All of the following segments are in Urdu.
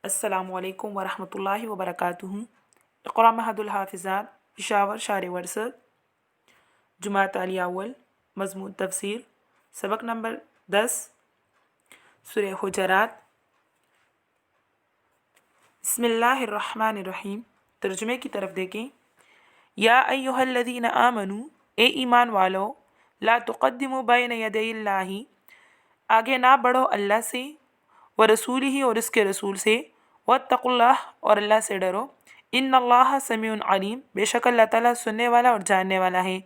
السلام علیکم ورحمۃ اللہ وبرکاتہ۔ اقرا محد الحافظات پشاور شار ورثت جماعت علی اول مضمون تفسیر سبق نمبر 10 سورہ حجرات۔ بسم اللہ الرحمن الرحیم۔ ترجمے کی طرف دیکھیں۔ یا ایہا الذین آمنو، اے ایمان والو، لا تقدموا بین یدی اللہ، آگے نہ بڑھو اللہ سے، ورسولہ اور اس کے رسول سے، واتقوا اللہ اور اللہ سے ڈرو، ان اللہ سمیع علیم، بے شک اللہ تعالیٰ سننے والا اور جاننے والا ہے۔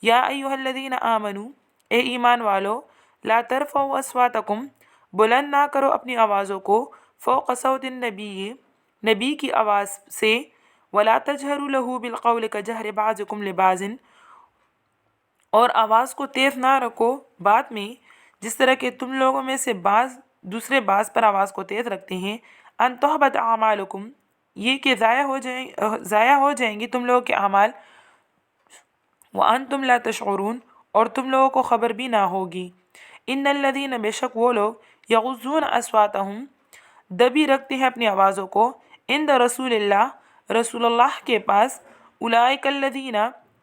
یا ایہا الذین آمنو، اے ایمان والو، لا ترفعوا اصواتکم، بلند نہ کرو اپنی آوازوں کو، فوق صوت النبی، نبی کی آواز سے، ولا تجہروا لہ بالقول کجہر بعضکم لبعض، اور آواز کو تیز نہ رکھو بات میں جس طرح کہ تم لوگوں میں سے بعض دوسرے بعض پر آواز کو تیز رکھتے ہیں، ان تحبط اعمالکم، یہ کہ ضائع ہو جائیں گی تم لوگوں کے اعمال، وانتم لا تشعرون، اور تم لوگوں کو خبر بھی نہ ہوگی۔ ان الذین، بے شک وہ لوگ، یغضون اصواتہم، دبی رکھتے ہیں اپنی آوازوں کو، عند رسول اللہ، رسول اللہ کے پاس، اولئک الذین،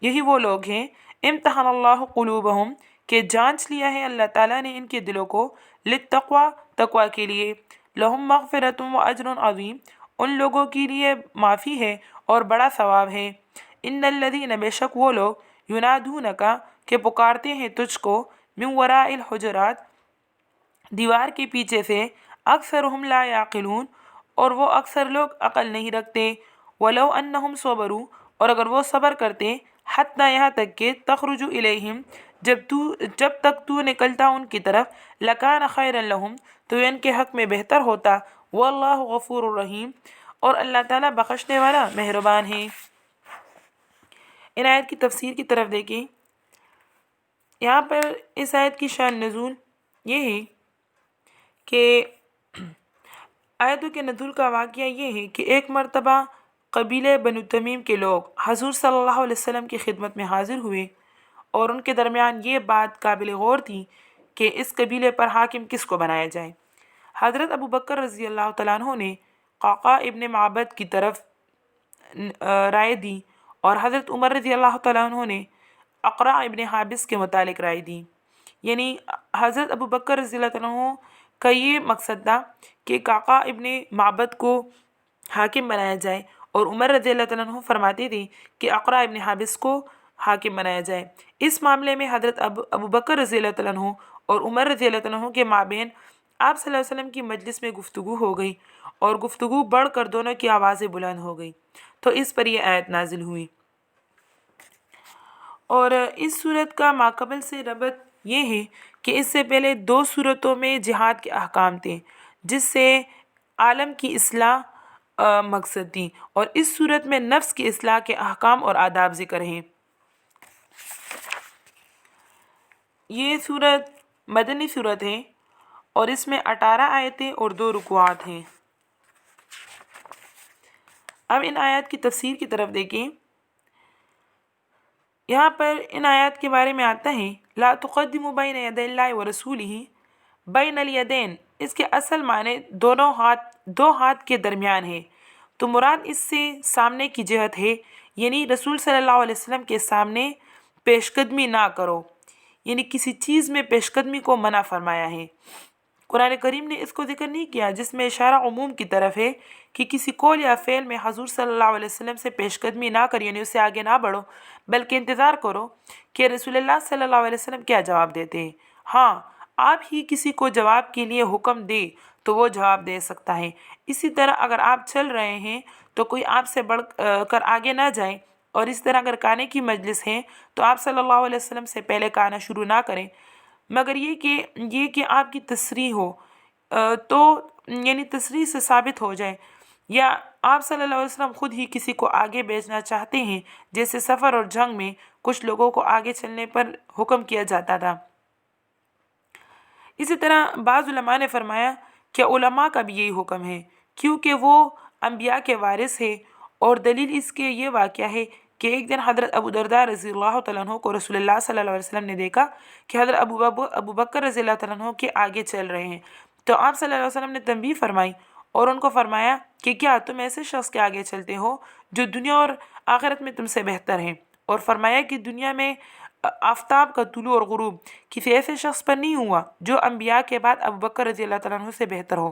یہی وہ لوگ ہیں، امتحن اللہ قلوبہم، کہ جانچ لیا ہے اللہ تعالیٰ نے ان کے دلوں کو، للتقوی، تقوی کے لیے، لہم مغفرۃ و اجر عظیم، ان لوگوں کے لیے معافی ہے اور بڑا ثواب ہے۔ ان الذین، بے شک وہ لوگ، ینادونک، کہ پکارتے ہیں تجھ کو، من وراء الحجرات، دیوار کے پیچھے سے، اکثرہم لا یعقلون، اور وہ اکثر لوگ عقل نہیں رکھتے، ولو انہم صبروا، اور اگر وہ صبر کرتے، حتی یہاں تک کہ تخرج الیہم، جب تک تو نکلتا ان کی طرف، لکان خیرا لہم، تو ان کے حق میں بہتر ہوتا، واللہ غفور الرحیم، اور اللہ تعالیٰ بخشنے والا مہربان ہے۔ ان آیت کی تفسیر کی طرف دیکھیں۔ یہاں پر اس آیت کی شان نزول یہ ہے کہ آیتوں کے نزول کا واقعہ یہ ہے کہ ایک مرتبہ قبیلے بنو تمیم کے لوگ حضور صلی اللہ علیہ وسلم کی خدمت میں حاضر ہوئے، اور ان کے درمیان یہ بات قابل غور تھی کہ اس قبیلے پر حاکم کس کو بنایا جائے۔ حضرت ابو بکر رضی اللہ تعالیٰ عنہ نے قعقاع ابن معبد کی طرف رائے دی، اور حضرت عمر رضی اللہ تعالیٰ عنہ نے اقرع ابن حابس کے متعلق رائے دی۔ یعنی حضرت ابو بکر رضی اللہ تعالیٰ عنہ کا یہ مقصد تھا کہ قعقاع ابن معبد کو حاکم بنایا جائے، اور عمر رضی اللہ تعالیٰ عنہ فرماتے تھے کہ اقرع ابن حابس کو حاکم بنایا جائے۔ اس معاملے میں حضرت ابو بکر رضی اللہ تعالیٰ عنہ اور عمر رضی اللہ تعالیٰ عنہ کے مابین آپ صلی اللہ علیہ وسلم کی مجلس میں گفتگو ہو گئی، اور گفتگو بڑھ کر دونوں کی آوازیں بلند ہو گئی، تو اس پر یہ آیت نازل ہوئی۔ اور اس صورت کا ماقبل سے ربط یہ ہے کہ اس سے پہلے دو صورتوں میں جہاد کے احکام تھے، جس سے عالم کی اصلاح مقصد تھی، اور اس صورت میں نفس کی اصلاح کے احکام اور آداب ذکر ہیں۔ یہ صورت مدنی صورت ہے، اور اس میں 18 آیتیں اور 2 رکوعات ہیں۔ اب ان آیات کی تفسیر کی طرف دیکھیں۔ یہاں پر ان آیات کے بارے میں آتا ہے، لا تقدموا بین یدی اللہ ورسولہ، بین الیدین، اس کے اصل معنی دو ہاتھ کے درمیان ہے، تو مراد اس سے سامنے کی جہت ہے، یعنی رسول صلی اللہ علیہ وسلم کے سامنے پیش قدمی نہ کرو، یعنی کسی چیز میں پیش قدمی کو منع فرمایا ہے۔ قرآن کریم نے اس کو ذکر نہیں کیا، جس میں اشارہ عموم کی طرف ہے کہ کسی قول یا فعل میں حضور صلی اللہ علیہ وسلم سے پیش قدمی نہ کرو، یعنی اس سے آگے نہ بڑھو، بلکہ انتظار کرو کہ رسول اللہ صلی اللہ علیہ وسلم کیا جواب دیتے ہیں۔ ہاں، آپ ہی کسی کو جواب کے لیے حکم دے تو وہ جواب دے سکتا ہے۔ اسی طرح اگر آپ چل رہے ہیں تو کوئی آپ سے بڑھ کر آگے نہ جائے، اور اس طرح اگر کھانے کی مجلس ہے تو آپ صلی اللہ علیہ وسلم سے پہلے کھانا شروع نہ کریں، مگر یہ کہ آپ کی تصریح ہو، تو یعنی تصریح سے ثابت ہو جائے، یا آپ صلی اللہ علیہ وسلم خود ہی کسی کو آگے بھیجنا چاہتے ہیں، جیسے سفر اور جنگ میں کچھ لوگوں کو آگے چلنے پر حکم کیا جاتا تھا۔ اسی طرح بعض علماء نے فرمایا کہ علماء کا بھی یہی حکم ہے، کیونکہ وہ انبیاء کے وارث ہے، اور دلیل اس کے یہ واقعہ ہے کہ ایک دن حضرت ابو درداء رضی اللہ تعالیٰ عنہ کو رسول اللہ صلی اللہ علیہ وسلم نے دیکھا کہ حضرت ابو بکر رضی اللہ تعالیٰ عنہ کے آگے چل رہے ہیں، تو آپ صلی اللہ علیہ وسلم نے تنبیہ فرمائی، اور ان کو فرمایا کہ کیا تم ایسے شخص کے آگے چلتے ہو جو دنیا اور آخرت میں تم سے بہتر ہیں، اور فرمایا کہ دنیا میں آفتاب کا طلوع اور غروب کسی ایسے شخص پر نہیں ہوا جو انبیاء کے بعد ابو بکر رضی اللہ تعالیٰ عنہ سے بہتر ہو۔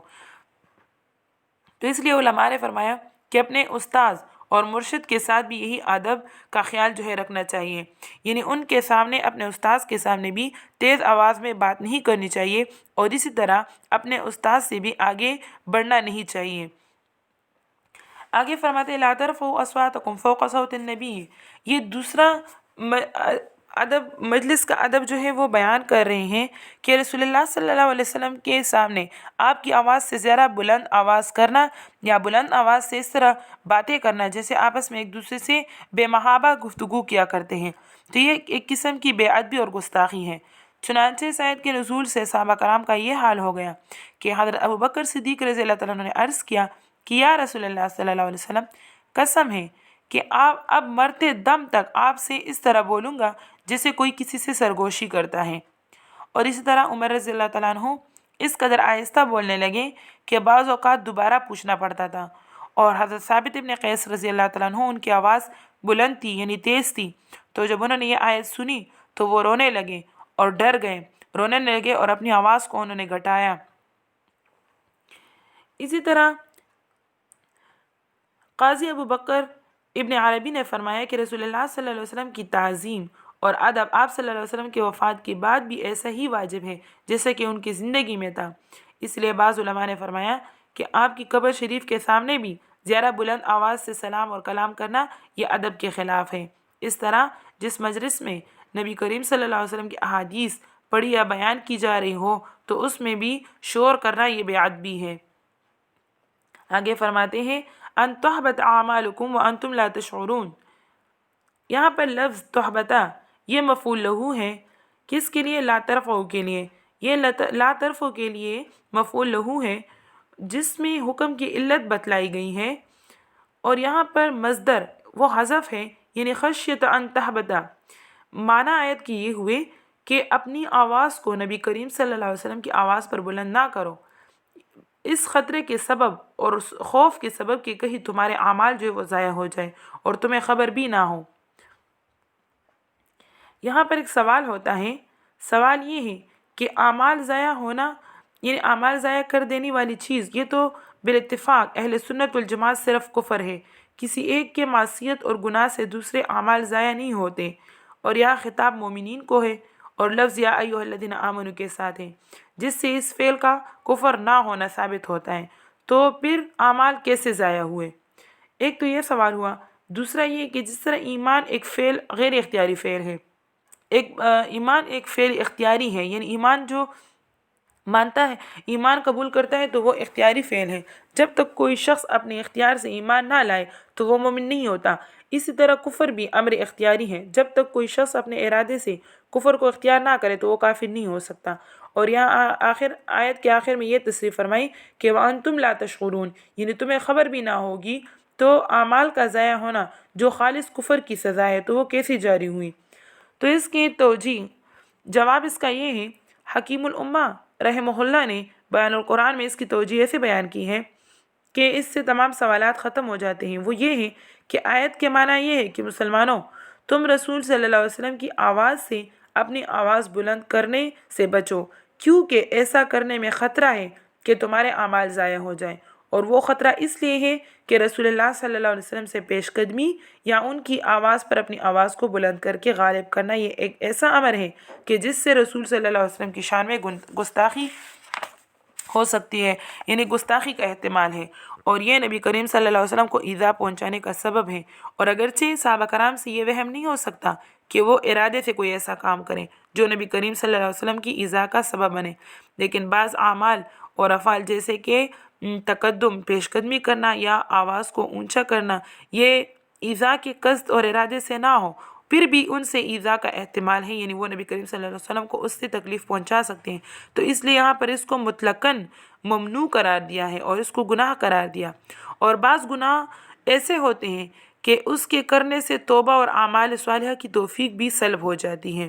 تو اس لیے علماء نے فرمایا کہ اپنے استاذ اور مرشد کے ساتھ بھی یہی ادب کا خیال رکھنا چاہیے، یعنی ان کے سامنے، اپنے استاذ کے سامنے بھی تیز آواز میں بات نہیں کرنی چاہیے، اور اسی طرح اپنے استاذ سے بھی آگے بڑھنا نہیں چاہیے۔ آگے فرماتے لا ترفعوا اصواتکم فوق صوت النبی، یہ دوسرا ادب، مجلس کا ادب وہ بیان کر رہے ہیں کہ رسول اللہ صلی اللہ علیہ وسلم کے سامنے آپ کی آواز سے زیادہ بلند آواز کرنا یا بلند آواز سے اس طرح باتیں کرنا جیسے آپس میں ایک دوسرے سے بے محابہ گفتگو کیا کرتے ہیں، تو یہ ایک قسم کی بے ادبی اور گستاخی ہے۔ چنانچہ اس آیت کے نزول سے صحابہ کرام کا یہ حال ہو گیا کہ حضرت ابو بکر صدیق رضی اللہ تعالیٰ عنہ نے عرض کیا کہ یا رسول اللہ صلی اللہ علیہ وسلم، قسم ہے کہ آپ اب مرتے دم تک آپ سے اس طرح بولوں گا جیسے کوئی کسی سے سرگوشی کرتا ہے۔ اور اسی طرح عمر رضی اللہ تعالیٰ عنہ اس قدر آہستہ بولنے لگے کہ بعض اوقات دوبارہ پوچھنا پڑتا تھا، اور حضرت ثابت ابن قیس رضی اللہ تعالیٰ عنہ ان کی آواز بلند تھی، یعنی تیز تھی، تو جب انہوں نے یہ آیت سنی تو وہ رونے لگے اور ڈر گئے، رونے لگے اور اپنی آواز کو انہوں نے گھٹایا۔ اسی طرح قاضی ابو بکر ابن عربی نے فرمایا کہ رسول اللہ صلی اللہ علیہ وسلم کی تعظیم اور ادب آپ صلی اللہ علیہ وسلم کے وفات کے بعد بھی ایسا ہی واجب ہے جیسا کہ ان کی زندگی میں تھا۔ اس لیے بعض علماء نے فرمایا کہ آپ کی قبر شریف کے سامنے بھی زیادہ بلند آواز سے سلام اور کلام کرنا یہ ادب کے خلاف ہے۔ اس طرح جس مجلس میں نبی کریم صلی اللہ علیہ وسلم کی احادیث پڑھی یا بیان کی جا رہی ہو تو اس میں بھی شور کرنا یہ بے ادبی ہے۔ آگے فرماتے ہیں ان تحبط اعمالکم وانتم لا تشعرون، یہاں پر لفظ تحبطہ یہ مفعول لہو ہے، کس کے لیے؟ لا ترفعوا کے لیے۔ یہ لا ترفعوا کے لیے مفعول لہو ہے جس میں حکم کی علت بتلائی گئی ہے، اور یہاں پر مصدر وہ حذف ہے، یعنی خشیت ان تحبطہ۔ معنی آیت کی یہ ہوئے کہ اپنی آواز کو نبی کریم صلی اللہ علیہ وسلم کی آواز پر بلند نہ کرو، اس خطرے کے سبب اور اس خوف کے سبب کہ کہیں تمہارے اعمال وہ ضائع ہو جائے اور تمہیں خبر بھی نہ ہو۔ یہاں پر ایک سوال ہوتا ہے، سوال یہ ہے کہ اعمال ضائع ہونا، یعنی اعمال ضائع کر دینے والی چیز، یہ تو بالاتفاق اہل سنت والجماعت صرف کفر ہے، کسی ایک کے معصیت اور گناہ سے دوسرے اعمال ضائع نہیں ہوتے، اور یہاں خطاب مومنین کو ہے اور لفظ یا ایھا الذین آمنوا کے ساتھ ہے، جس سے اس فعل کا کفر نہ ہونا ثابت ہوتا ہے، تو پھر اعمال کیسے ضائع ہوئے؟ ایک تو یہ سوال ہوا۔ دوسرا یہ کہ جس طرح ایمان ایک فعل غیر اختیاری فعل ہے، ایمان ایک فعل اختیاری ہے، یعنی ایمان جو مانتا ہے، ایمان قبول کرتا ہے تو وہ اختیاری فعل ہے، جب تک کوئی شخص اپنے اختیار سے ایمان نہ لائے تو وہ مومن نہیں ہوتا۔ اسی طرح کفر بھی امر اختیاری ہے، جب تک کوئی شخص اپنے ارادے سے کفر کو اختیار نہ کرے تو وہ کافر نہیں ہو سکتا۔ اور یہاں آیت کے آخر میں یہ تصریح فرمائی کہ وَأَنْتُمْ لَا تَشْعُرُونَ، یعنی تمہیں خبر بھی نہ ہوگی، تو اعمال کا ضائع ہونا جو خالص کفر کی سزا ہے تو وہ کیسی جاری ہوئی؟ تو اس کی توجیہ، جواب اس کا یہ ہے، حکیم الامہ رحمہ اللہ نے بیان القرآن میں اس کی توجیہ ایسے بیان کی ہے کہ اس سے تمام سوالات ختم ہو جاتے ہیں۔ وہ یہ ہے کہ آیت کے معنی یہ ہے کہ مسلمانوں، تم رسول صلی اللہ علیہ وسلم کی آواز سے اپنی آواز بلند کرنے سے بچو، کیونکہ ایسا کرنے میں خطرہ ہے کہ تمہارے اعمال ضائع ہو جائیں، اور وہ خطرہ اس لیے ہے کہ رسول اللہ صلی اللہ علیہ وسلم سے پیش قدمی یا ان کی آواز پر اپنی آواز کو بلند کر کے غالب کرنا یہ ایک ایسا امر ہے کہ جس سے رسول صلی اللہ علیہ وسلم کی شان میں گستاخی ہو سکتی ہے، یعنی گستاخی کا احتمال ہے، اور یہ نبی کریم صلی اللہ علیہ وسلم کو ایذا پہنچانے کا سبب ہے۔ اور اگرچہ صحابہ کرام سے یہ وہم نہیں ہو سکتا کہ وہ ارادے سے کوئی ایسا کام کریں جو نبی کریم صلی اللہ علیہ وسلم کی ایذا کا سبب بنے، لیکن بعض اعمال اور افعال جیسے کہ تقدم، پیش قدمی کرنا یا آواز کو اونچا کرنا، یہ ایذا کے قصد اور ارادے سے نہ ہو، پھر بھی ان سے ایذا کا احتمال ہے، یعنی وہ نبی کریم صلی اللہ علیہ وسلم کو اس سے تکلیف پہنچا سکتے ہیں، تو اس لیے یہاں پر اس کو مطلقاً ممنوع قرار دیا ہے اور اس کو گناہ قرار دیا۔ اور بعض گناہ ایسے ہوتے ہیں کہ اس کے کرنے سے توبہ اور اعمال صالحہ کی توفیق بھی سلب ہو جاتی ہے،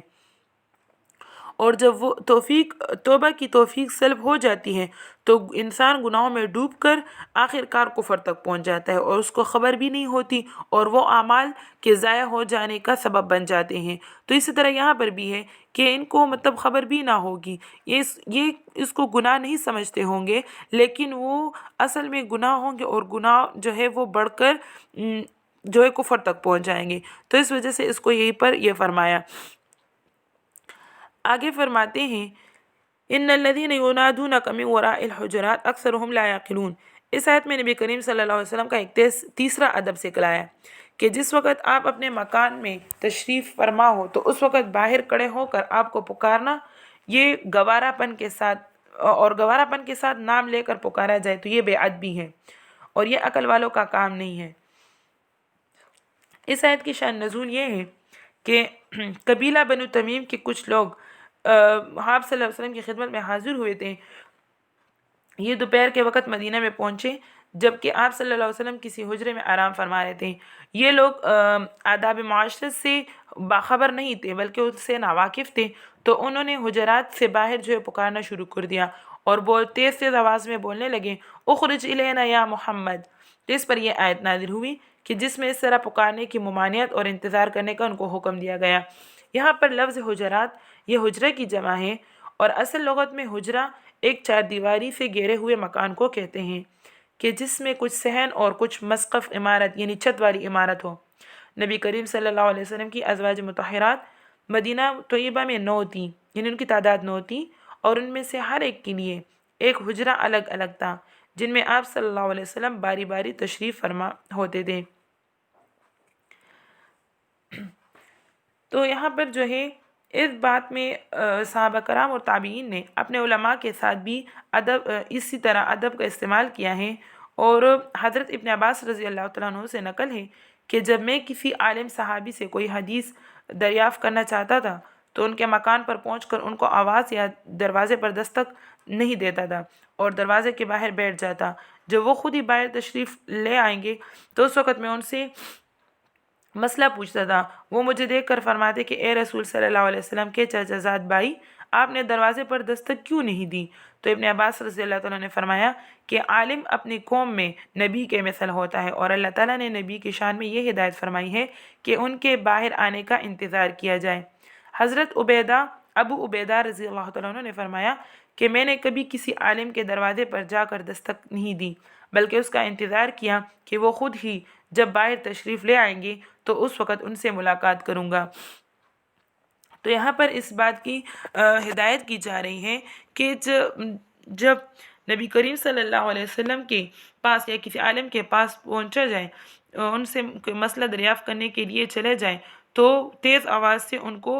اور جب وہ توبہ کی توفیق سلب ہو جاتی ہے تو انسان گناہوں میں ڈوب کر آخر کار کفر تک پہنچ جاتا ہے اور اس کو خبر بھی نہیں ہوتی اور وہ اعمال کے ضائع ہو جانے کا سبب بن جاتے ہیں۔ تو اسی طرح یہاں پر بھی ہے کہ ان کو مطلب خبر بھی نہ ہوگی، یہ اس کو گناہ نہیں سمجھتے ہوں گے، لیکن وہ اصل میں گناہ ہوں گے اور گناہ جو ہے وہ بڑھ کر جو ہے کفر تک پہنچ جائیں گے۔ تو اس وجہ سے اس کو یہی پر یہ فرمایا۔ آگے فرماتے ہیں ان الذین ینادونک من وراء الحجرات اکثرهم لا یعقلون۔ اس آیت میں نبی کریم صلی اللہ علیہ وسلم کا ایک تیسرا ادب سکھلایا کہ جس وقت آپ اپنے مکان میں تشریف فرما ہو تو اس وقت باہر کھڑے ہو کر آپ کو پکارنا، یہ گوارا پن کے ساتھ نام لے کر پکارا جائے تو یہ بے ادبی ہے اور یہ عقل والوں کا کام نہیں ہے۔ اس آیت کی شان نزول یہ ہے کہ قبیلہ بنو تمیم کے کچھ لوگ آپ صلی اللہ علیہ وسلم کی خدمت میں حاضر ہوئے تھے۔ یہ دوپہر کے وقت مدینہ میں پہنچے جبکہ آپ صلی اللہ علیہ وسلم کسی حجرے میں آرام فرما رہے تھے۔ یہ لوگ آداب معاشرت سے باخبر نہیں تھے بلکہ اس سے ناواقف تھے، تو انہوں نے حجرات سے باہر جو ہے پکارنا شروع کر دیا اور تیز آواز میں بولنے لگے اخرج الینا یا محمد۔ تو اس پر یہ آیت نازل ہوئی کہ جس میں اس طرح پکارنے کی ممانعت اور انتظار کرنے کا ان کو حکم دیا گیا۔ یہاں پر لفظ حجرات یہ حجرے کی جمع ہے اور اصل لغت میں حجرہ ایک چار دیواری سے گھیرے ہوئے مکان کو کہتے ہیں کہ جس میں کچھ صحن اور کچھ مسقف عمارت یعنی چھت والی عمارت ہو۔ نبی کریم صلی اللہ علیہ وسلم کی ازواج مطہرات مدینہ طیبہ میں 9 تھیں، یعنی ان کی تعداد 9 تھی اور ان میں سے ہر ایک کے لیے ایک حجرہ الگ الگ تھا جن میں آپ صلی اللہ علیہ وسلم باری باری تشریف فرما ہوتے تھے۔ تو یہاں پر جو ہے اس بات میں صحابہ کرام اور تابعین نے اپنے علماء کے ساتھ بھی اسی طرح ادب کا استعمال کیا ہے، اور حضرت ابن عباس رضی اللہ تعالیٰ عنہ سے نقل ہے کہ جب میں کسی عالم صحابی سے کوئی حدیث دریافت کرنا چاہتا تھا تو ان کے مکان پر پہنچ کر ان کو آواز یا دروازے پر دستک نہیں دیتا تھا اور دروازے کے باہر بیٹھ جاتا۔ جب وہ خود ہی باہر تشریف لے آئیں گے تو اس وقت میں ان سے مسئلہ پوچھتا تھا۔ وہ مجھے دیکھ کر فرماتے کہ اے رسول صلی اللہ علیہ وسلم کے چچا زاد بھائی، آپ نے دروازے پر دستک کیوں نہیں دی؟ تو ابن عباس رضی اللہ تعالیٰ نے فرمایا کہ عالم اپنی قوم میں نبی کے مثل ہوتا ہے، اور اللہ تعالیٰ نے نبی کی شان میں یہ ہدایت فرمائی ہے کہ ان کے باہر آنے کا انتظار کیا جائے۔ حضرت ابو عبیدہ رضی اللہ تعالیٰ عنہ نے فرمایا کہ میں نے کبھی کسی عالم کے دروازے پر جا کر دستک نہیں دی بلکہ اس کا انتظار کیا کہ وہ خود ہی جب باہر تشریف لے آئیں گے تو اس وقت ان سے ملاقات کروں گا۔ تو یہاں پر اس بات کی ہدایت کی جا رہی ہے کہ جب نبی کریم صلی اللہ علیہ وسلم کے پاس یا کسی عالم کے پاس پہنچا جائے، ان سے کوئی مسئلہ دریافت کرنے کے لیے چلے جائیں تو تیز آواز سے ان کو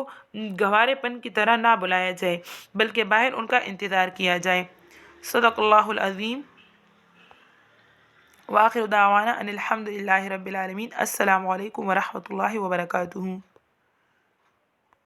گوارے پن کی طرح نہ بلایا جائے بلکہ باہر ان کا انتظار کیا جائے۔ صدق اللہ العظیم۔ وآخر دعوانا ان الحمد للہ رب العالمین۔ السلام علیکم ورحمۃ اللہ وبرکاتہ۔